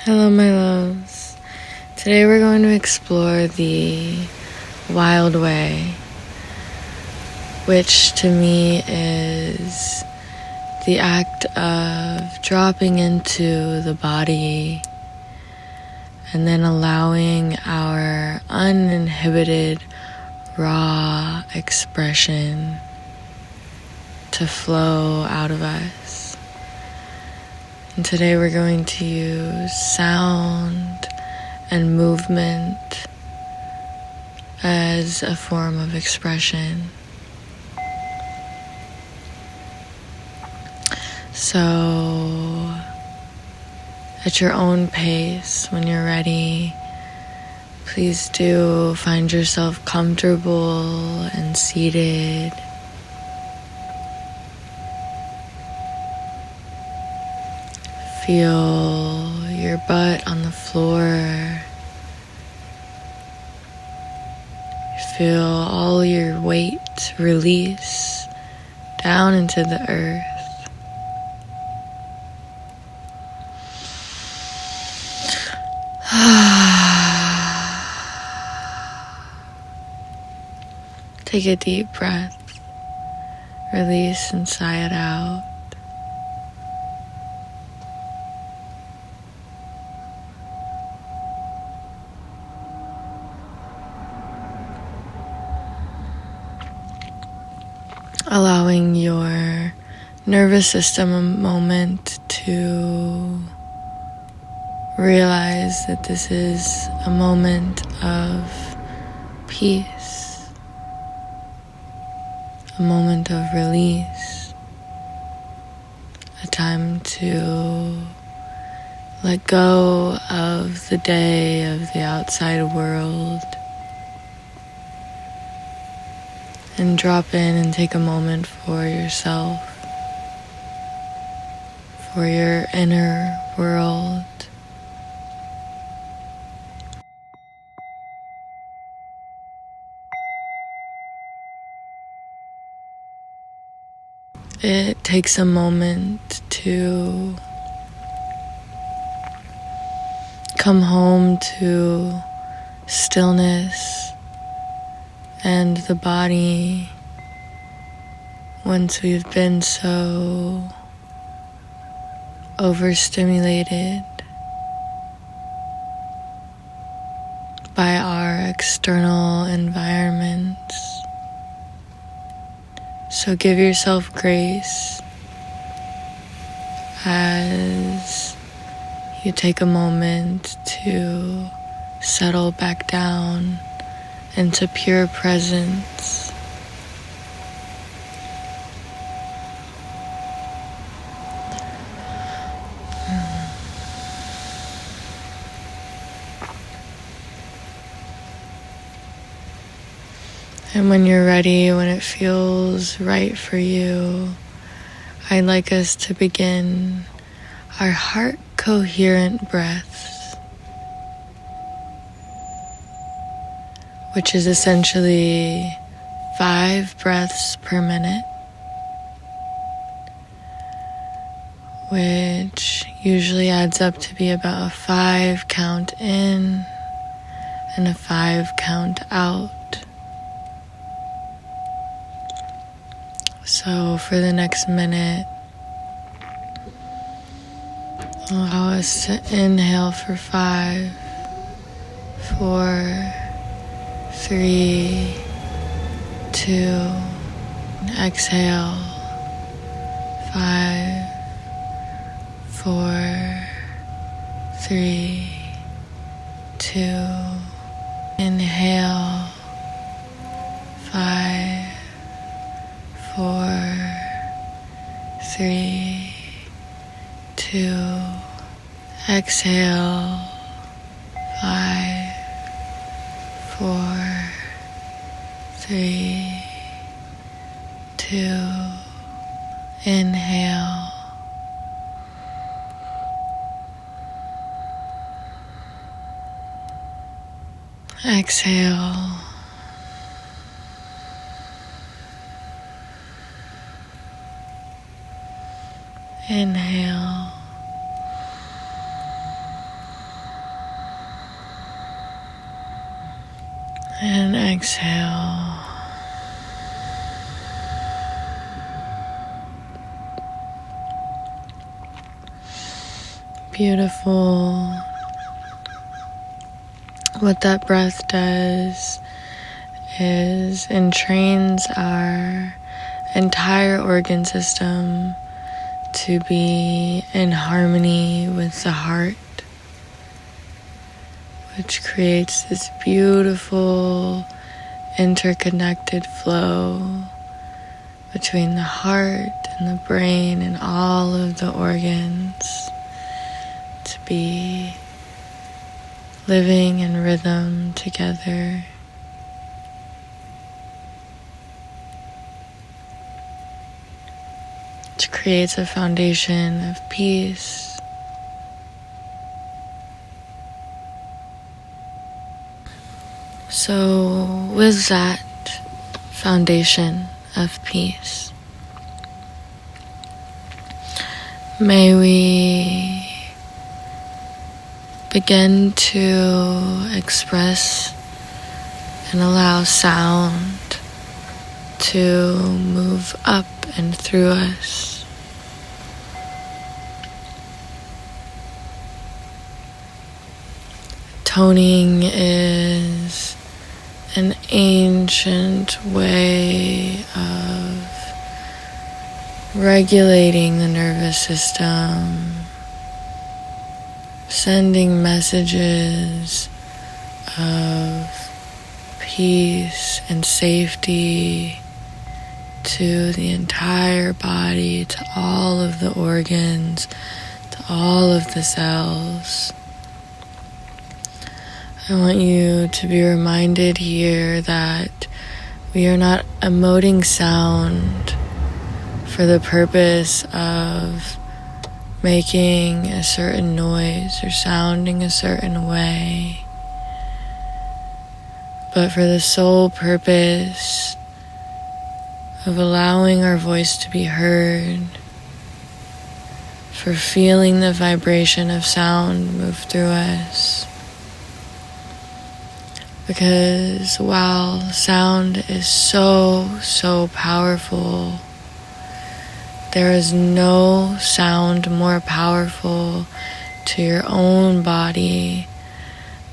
Hello, my loves. Today we're going to explore the wild way, which to me is the act of dropping into the body and then allowing our uninhibited, raw expression to flow out of us. And today we're going to use sound and movement as a form of expression. So, at your own pace, when you're ready, please do find yourself comfortable and seated. Feel your butt on the floor. Feel all your weight release down into the earth. Take a deep breath. Release and sigh it out. Allowing your nervous system a moment to realize that this is a moment of peace, a moment of release, a time to let go of the day, of the outside world, and drop in and take a moment for yourself, for your inner world. It takes a moment to come home to stillness and the body once we've been so overstimulated by our external environments. So give yourself grace as you take a moment to settle back down into pure presence. And when you're ready, when it feels right for you, I'd like us to begin our heart coherent breaths, which is essentially 5 breaths per minute, which usually adds up to be about a 5 count in and a 5 count out. So for the next minute, allow us to inhale for 5, 4, 3, 2, exhale, 5, 4, 3, 2, inhale, 5, 4, 3, 2, exhale, 5, 4, 3, 2, inhale, exhale, inhale, And exhale. Beautiful. What that breath does is entrains our entire organ system to be in harmony with the heart, which creates this beautiful interconnected flow between the heart and the brain and all of the organs to be living in rhythm together. Which creates a foundation of peace. So with that foundation of peace, may we begin to express and allow sound to move up and through us. Toning is an ancient way of regulating the nervous system, sending messages of peace and safety to the entire body, to all of the organs, to all of the cells. I want you to be reminded here that we are not emoting sound for the purpose of making a certain noise or sounding a certain way, but for the sole purpose of allowing our voice to be heard, for feeling the vibration of sound move through us. Because while sound is so powerful, there is no sound more powerful to your own body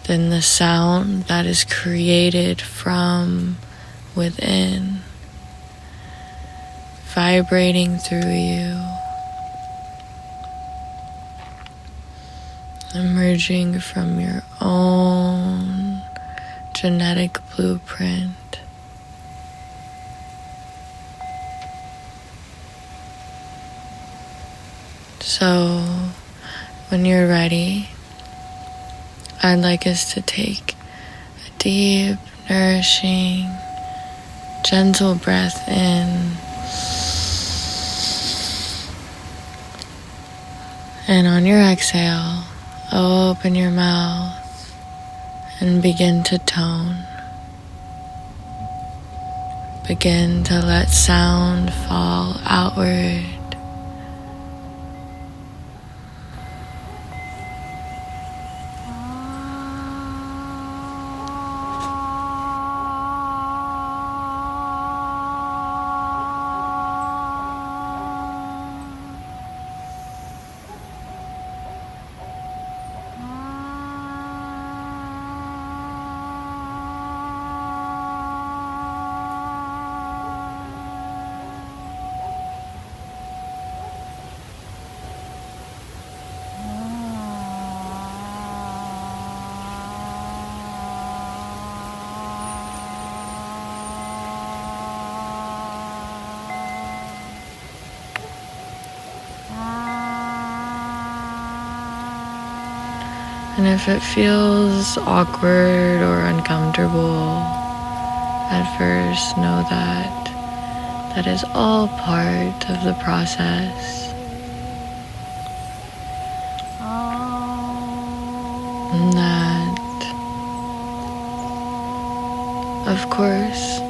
than the sound that is created from within, vibrating through you, emerging from your own genetic blueprint. So, when you're ready, I'd like us to take a deep, nourishing, gentle breath in, and on your exhale, open your mouth and begin to tone. Begin to let sound fall outward. And if it feels awkward or uncomfortable at first, know that that is all part of the process. And that, of course,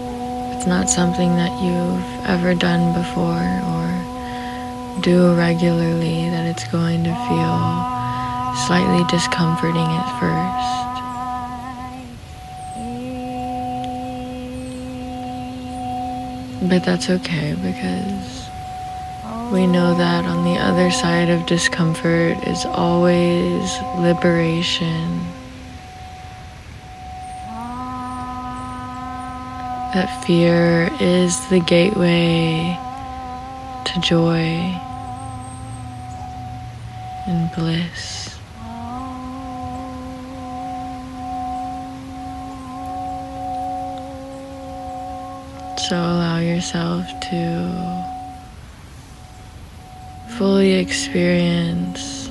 it's not something that you've ever done before or do regularly, that it's going to feel slightly discomforting at first. But that's okay, because we know that on the other side of discomfort is always liberation. That fear is the gateway to joy and bliss. So allow yourself to fully experience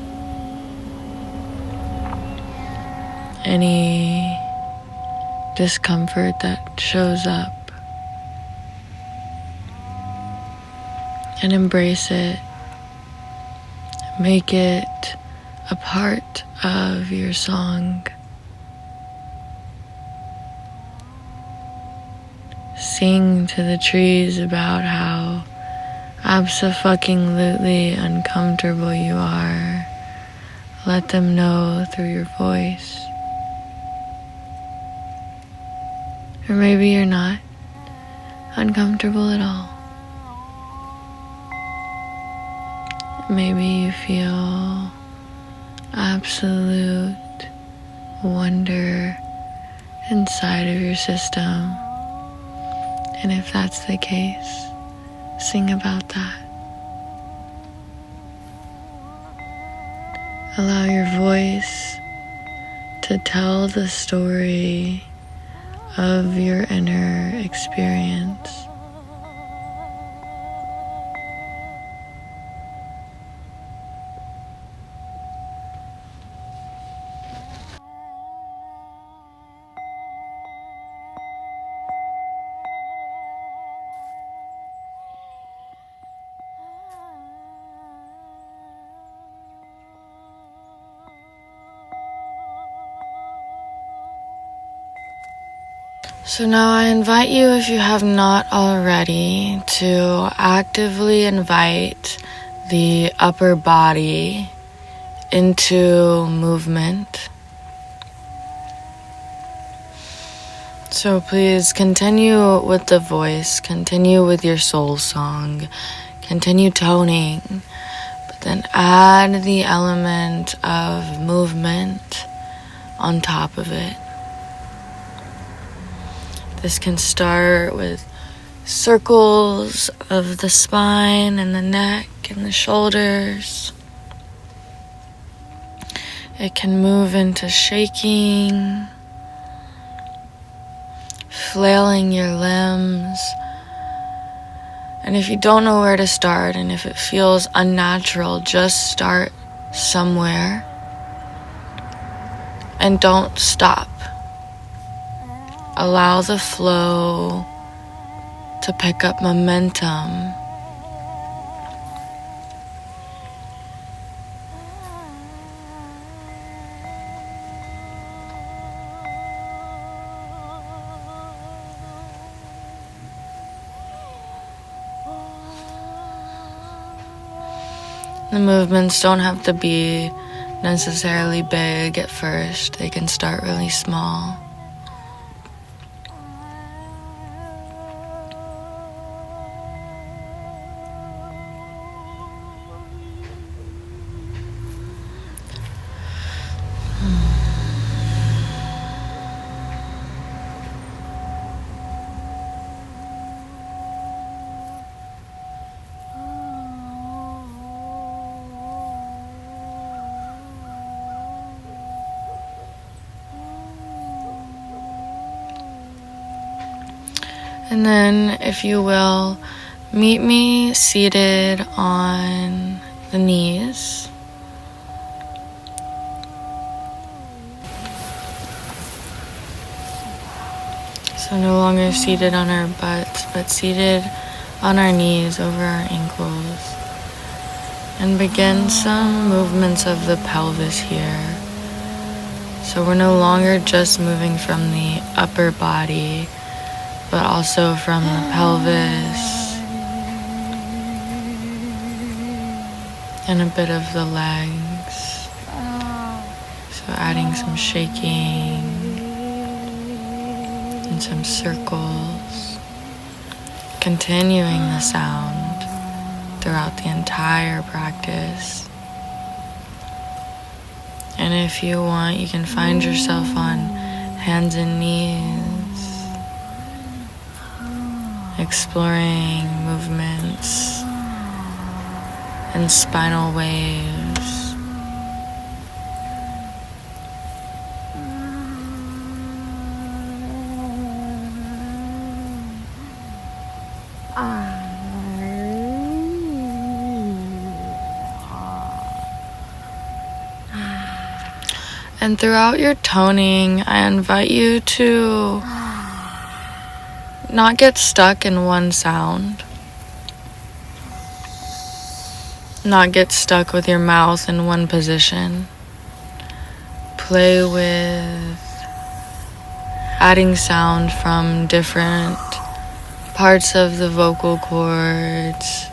any discomfort that shows up and embrace it. Make it a part of your song. Sing to the trees about how abso-fucking-lutely uncomfortable you are. Let them know through your voice. Or maybe you're not uncomfortable at all. Maybe you feel absolute wonder inside of your system. And if that's the case, sing about that. Allow your voice to tell the story of your inner experience. So now I invite you, if you have not already, to actively invite the upper body into movement. So please continue with the voice, continue with your soul song, continue toning, but then add the element of movement on top of it. This can start with circles of the spine and the neck and the shoulders. It can move into shaking, flailing your limbs. And if you don't know where to start, and if it feels unnatural, just start somewhere and don't stop. Allow the flow to pick up momentum. The movements don't have to be necessarily big at first. They can start really small. And then, if you will, meet me seated on the knees. So no longer seated on our butts, but seated on our knees over our ankles. And begin some movements of the pelvis here. So we're no longer just moving from the upper body, but also from the pelvis and a bit of the legs. So adding some shaking and some circles. You continuing the sound throughout the entire practice. And if you want, you can find yourself on hands and knees, exploring movements and spinal waves. And throughout your toning, I invite you to not get stuck in one sound. Not get stuck with your mouth in one position. Play with adding sound from different parts of the vocal cords.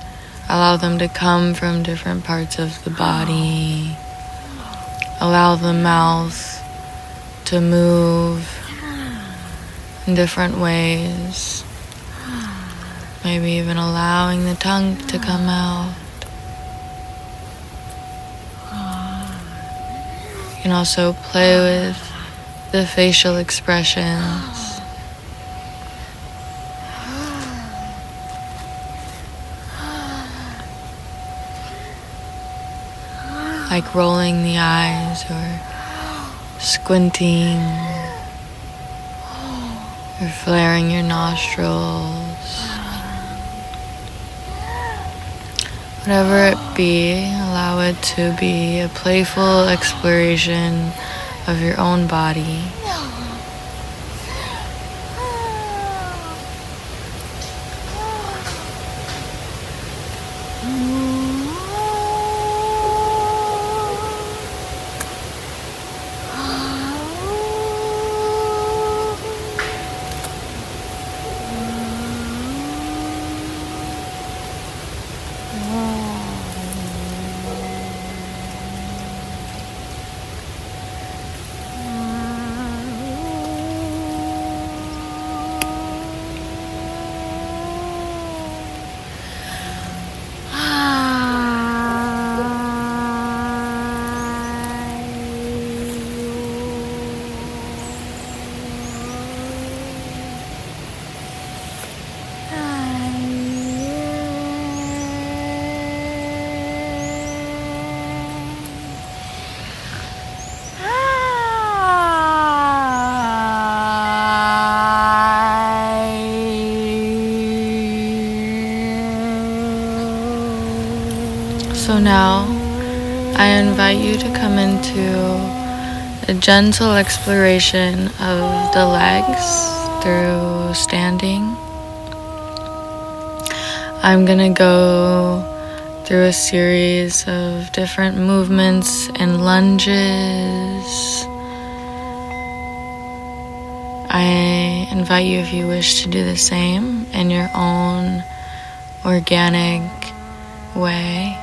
Allow them to come from different parts of the body. Allow the mouth to move in different ways. Maybe even allowing the tongue to come out. You can also play with the facial expressions. Like rolling the eyes or squinting or flaring your nostrils. Whatever it be, allow it to be a playful exploration of your own body. So now, I invite you to come into a gentle exploration of the legs through standing. I'm gonna go through a series of different movements and lunges. I invite you, if you wish, to do the same in your own organic way,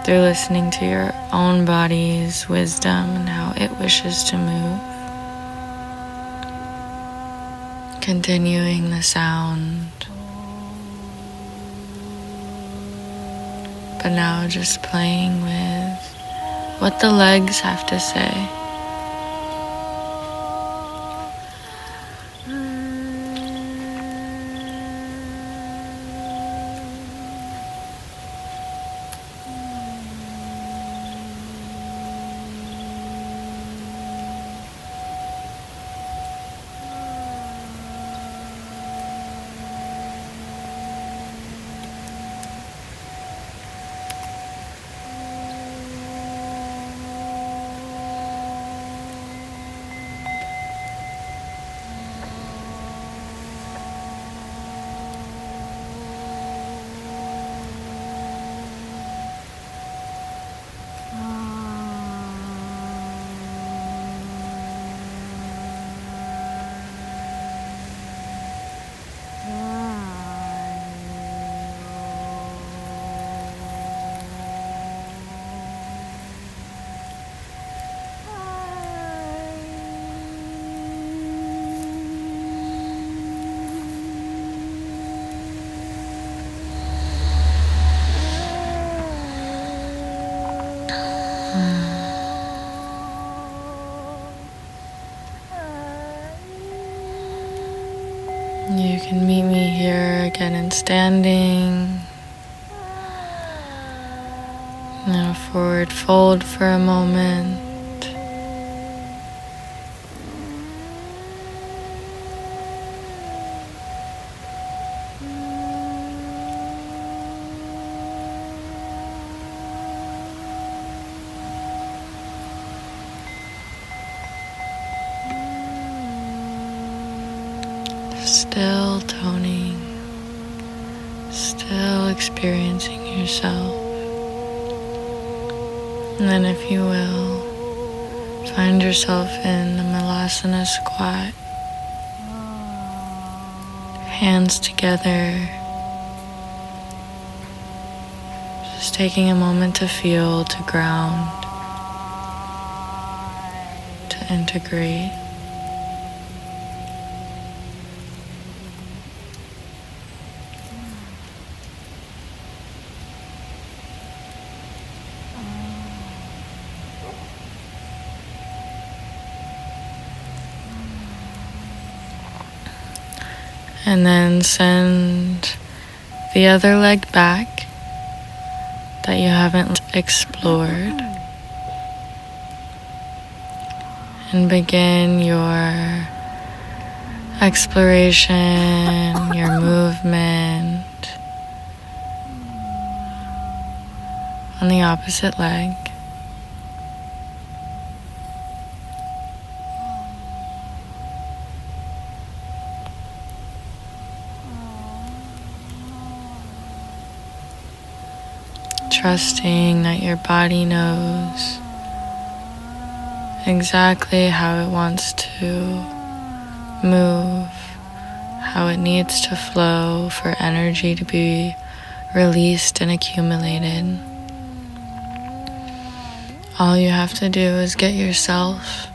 through listening to your own body's wisdom and how it wishes to move. Continuing the sound. But now just playing with what the legs have to say. You can meet me here again in standing. Now forward fold for a moment. Still toning, still experiencing yourself. And then if you will, find yourself in the Malasana squat. Hands together. Just taking a moment to feel, to ground, to integrate. And then send the other leg back that you haven't explored. And begin your exploration, your movement on the opposite leg. Trusting that your body knows exactly how it wants to move, how it needs to flow for energy to be released and accumulated. All you have to do is get yourself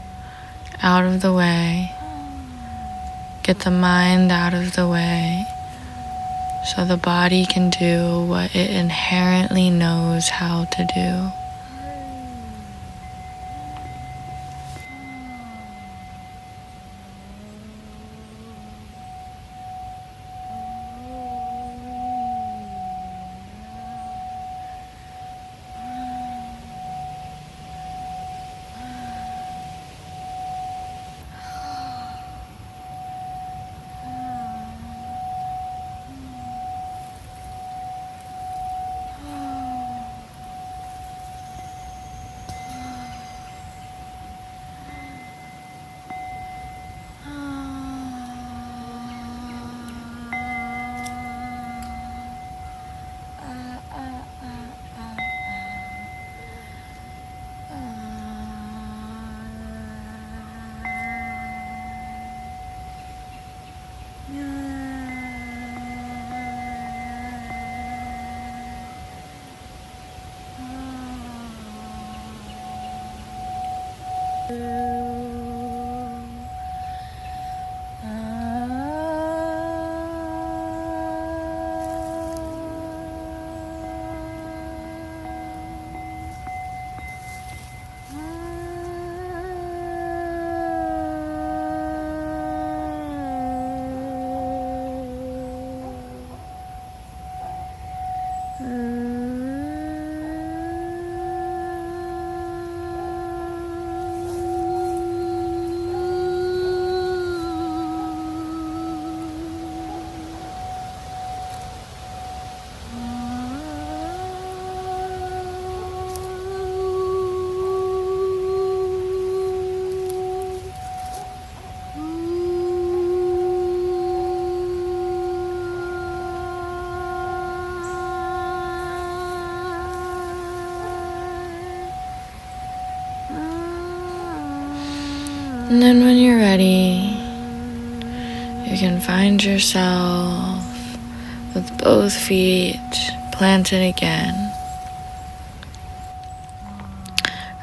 out of the way, get the mind out of the way, so the body can do what it inherently knows how to do. And then when you're ready, you can find yourself with both feet planted again.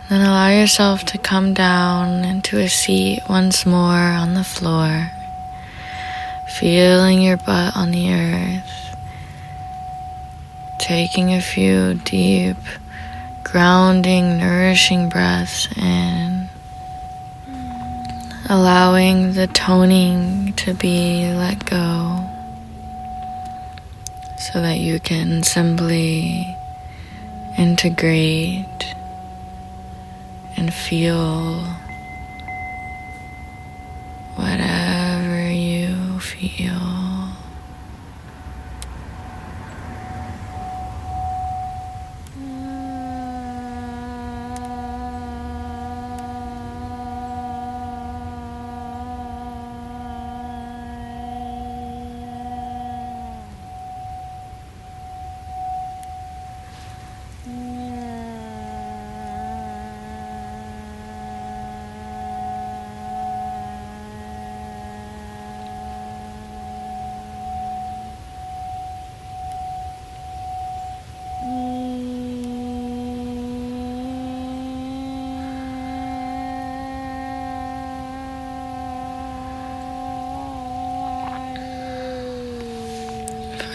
Then allow yourself to come down into a seat once more on the floor, feeling your butt on the earth, taking a few deep, grounding, nourishing breaths in, allowing the toning to be let go so that you can simply integrate and feel whatever you feel.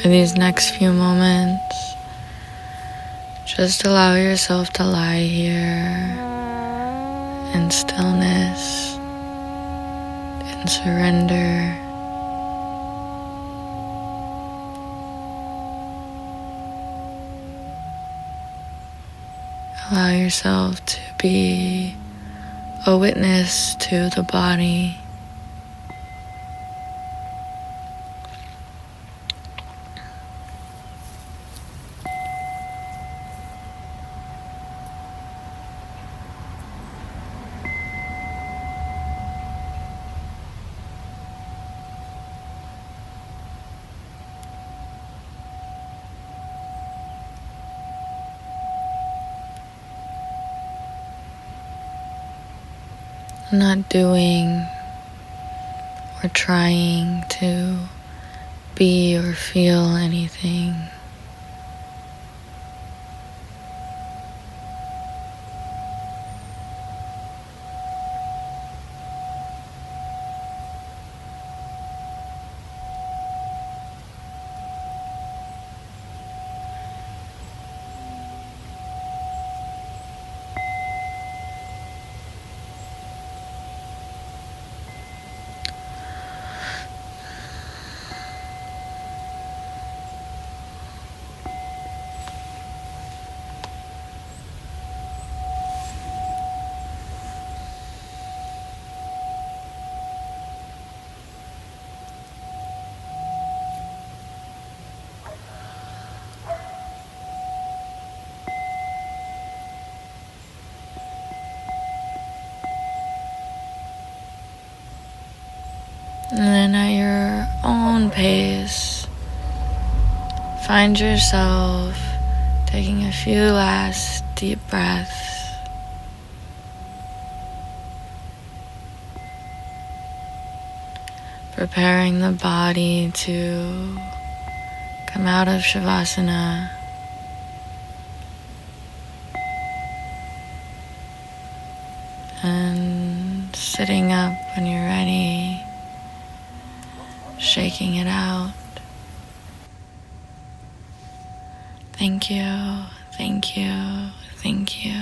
For these next few moments, just allow yourself to lie here in stillness and surrender. Allow yourself to be a witness to the body. Not doing or trying to be or feel anything. And then at your own pace, find yourself taking a few last deep breaths. Preparing the body to come out of shavasana. And sitting up when you're ready. Shaking it out. Thank you, thank you, thank you.